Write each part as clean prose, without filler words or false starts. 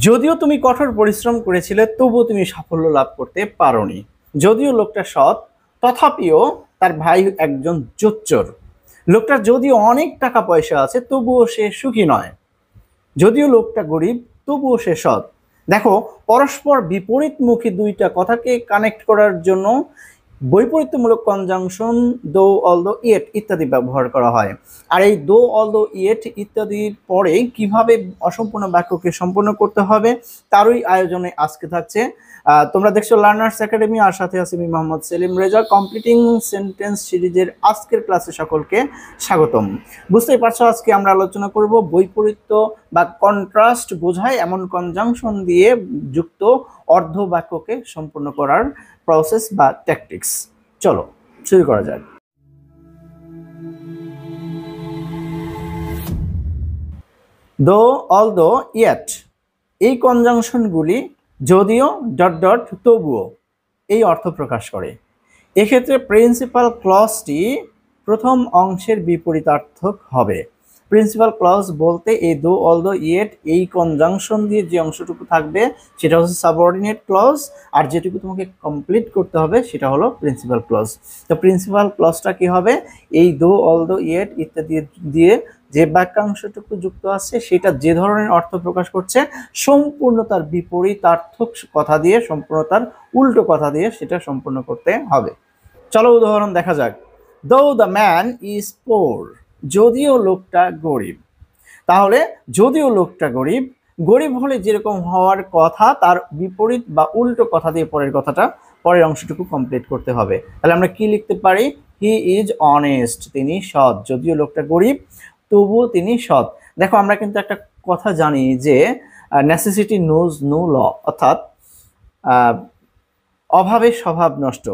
যদিও তুমি কঠোর পরিশ্রম করেছিলে তবুও তুমি সাফল্য লাভ করতে পারোনি। যদিও লোকটা সৎ, তথাপিও তার ভাই একজন জোচ্চোর। লোকটার যদিও অনেক টাকা পয়সা আছে তবুও সে সুখী নয়। যদিও লোকটা গরিব তবুও সে সৎ। দেখো, পরস্পর বিপরীতমুখী দুইটা কথাকে কানেক্ট করার জন্য বৈপরীত্যমূলক কনজাংশন দো, অলদো, ইয়েট ইত্যাদি ব্যবহার করা হয়। আর এই দো, অলদো, ইয়েট ইত্যাদির পরে কিভাবে অসম্পূর্ণ বাক্যকে সম্পূর্ণ করতে হবে তারই আয়োজনে আজকে থাকছে। তোমরা দেখছো লার্নার্স একাডেমি, আর সাথে আছে আমি মোহাম্মদ সেলিম রেজা। কমপ্লিটিং সেন্টেন্স সিরিজের আজকের ক্লাসে সকলকে স্বাগতম। বুঝতেই পারছো, আজকে আমরা আলোচনা করব বৈপরীত্য বা কন্ট্রাস্ট বোঝায় এমন কনজাংশন দিয়ে যুক্ত অর্ধ বাক্যকে সম্পূর্ণ করার প্রসেস বা ট্যাকটিক্স। চলো শুরু করা যাক। দো, অলদো, ইয়েট এই কনজাংশনগুলি যদিও ডট ডট তবুও এই অর্থ প্রকাশ করে। এক্ষেত্রে প্রিন্সিপাল ক্লজটি প্রথম অংশের বিপরীতার্থক হবে। প্রিন্সিপাল ক্লজ বলতে এই দো, অলদো, ইয়েট এই কনজাংশন দিয়ে যে অংশটুকু থাকবে সেটা হচ্ছে সাবঅর্ডিনেট ক্লজ, আর যেটুকু তোমাকে কমপ্লিট করতে হবে সেটা হলো প্রিন্সিপাল ক্লজ। তো প্রিন্সিপাল ক্লজটা কি হবে? এই দো, অলদো, ইয়েট ইত্যাদি দিয়ে যে বাক্যাংশটুকু যুক্ত আছে সেটা যে ধরনের অর্থ প্রকাশ করছে সম্পূর্ণ তার বিপরীতার্থক কথা দিয়ে, সম্পূর্ণ তার উল্টো কথা দিয়ে সেটা সম্পূর্ণ করতে হবে। চলো উদাহরণ দেখা যাক। দো দ্য ম্যান ইজ পোর, যদিও লোকটা গরিব। তাহলে যদিও লোকটা গরিব, গরিব হলে যেরকম হওয়ার কথা তার বিপরীত বা উল্টো কথা দিয়ে পরের অংশটুকু কমপ্লিট করতে হবে। তাহলে আমরা কি লিখতে পারি? হি ইজ অনেস্ট, তিনি সৎ। যদিও লোকটা গরিব তবুও তিনি সৎ। দেখো, আমরা কিন্তু একটা কথা জানি যে নেসেসিটি নোজ নো ল, অর্থাৎ অভাবে স্বভাব নষ্ট।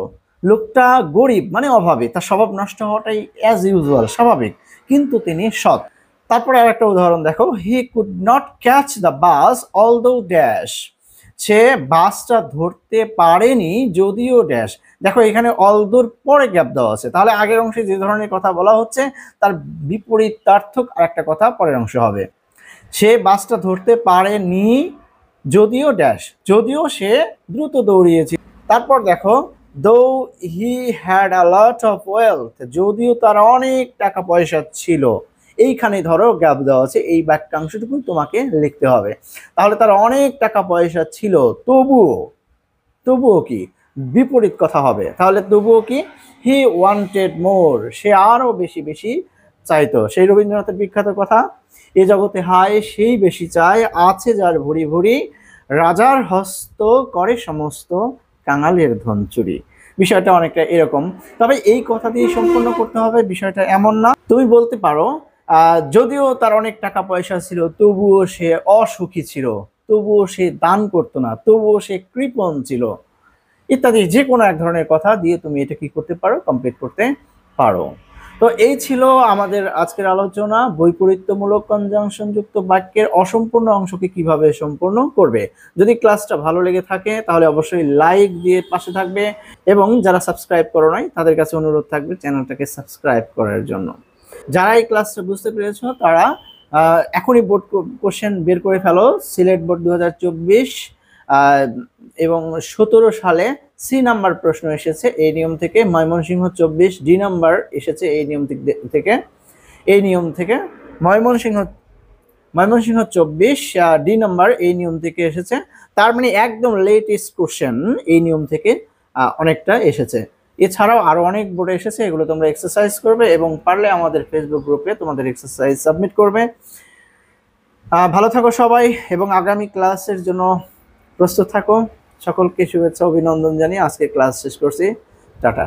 লোকটা গরিব মানে অভাবে, তার স্বভাব নষ্ট হওয়াটাই অ্যাজ ইউজুয়াল, স্বাভাবিক, কিন্তু তিনি সৎ। তারপরে আর একটা উদাহরণ দেখো। He could not catch the bus although dash, সে বাসটা ধরতে পারেনি যদিও ড্যাশ। দেখো, এখানে অলদোর পরে গ্যাপ দেওয়া আছে, তাহলে আগের অংশে যে ধরনের কথা বলা হচ্ছে তার বিপরীতার্থক আর একটা কথা পরের অংশে হবে। সে বাসটা ধরতে পারেনি যদিও ড্যাশ, যদিও সে দ্রুত দৌড়িয়েছে। তারপর দেখো, দো he had a lot of wealth, যদিও তার অনেক টাকা পয়সা ছিল। এইখানে ধরো গ্যাপ দেওয়া আছে, এই বাক্যাংশটুকু তোমাকে লিখতে হবে। তাহলে তার অনেক টাকা পয়সা ছিল তবুও কি বিপরীত কথা হবে। তাহলে তবুও কি? হি ওয়ান্টেড মোর, সে আরো বেশি বেশি চাইতো। সেই রবীন্দ্রনাথের বিখ্যাত কথা, এ জগতে হায় সেই বেশি চায়, আছে যার ভরি ভরি, রাজার হস্ত করে সমস্ত কাঙালের ধন চুরি। বিষয়টা অনেকটা এরকম, তবে এই কথা দিয়ে সম্পূর্ণ করতে হবে বিষয়টা এমন না। তুমি বলতে পারো যদিও তার অনেক টাকা পয়সা ছিল তবুও সে অসুখী ছিল, তবুও সে দান করতো না, তবুও সে কৃপণ ছিল, ইত্যাদি যে কোনো এক ধরনের কথা দিয়ে তুমি এটা কি করতে পারো? কমপ্লিট করতে পারো। তো এই ছিল আমাদের আজকের আলোচনা, বৈপরীত্যমূলক কনজাংশন যুক্ত বাক্যের অসম্পূর্ণ অংশকে কিভাবে সম্পূর্ণ করবে। যদি ক্লাসটা ভালো লেগে থাকে তাহলে অবশ্যই লাইক দিয়ে পাশে থাকবে, এবং যারা সাবস্ক্রাইব করো নাই তাদের কাছে অনুরোধ থাকবে চ্যানেলটাকে সাবস্ক্রাইব করার জন্য। যারা এই ক্লাসটা বুঝতে পেরেছো তারা এখনই বোর্ড কোশ্চেন বের করে ফেলো। সিলেট বোর্ড 2024 এবং 17 সালে সি নাম্বার প্রশ্ন এসেছে এই নিয়ম থেকে। ময়মনসিংহ 24 ডি নাম্বার এসেছে এই নিয়ম থেকে। ময়মনসিংহ 24 ডি নাম্বার এই নিয়ম থেকে এসেছে। তার মানে একদম লেটেস্ট কোশ্চেন এই নিয়ম থেকে অনেকটা এসেছে। এছাড়াও আরো অনেক বোর্ডে এসেছে, এগুলো তোমরা এক্সারসাইজ করবে এবং পারলে আমাদের ফেসবুক গ্রুপে তোমাদের এক্সারসাইজ সাবমিট করবে। ভালো থাকো সবাই এবং আগামী ক্লাসের জন্য প্রস্তুত থাকো। সকলকে শুভেচ্ছা অভিনন্দন জানিয়ে আজকে ক্লাস শেষ করছি। টাটা।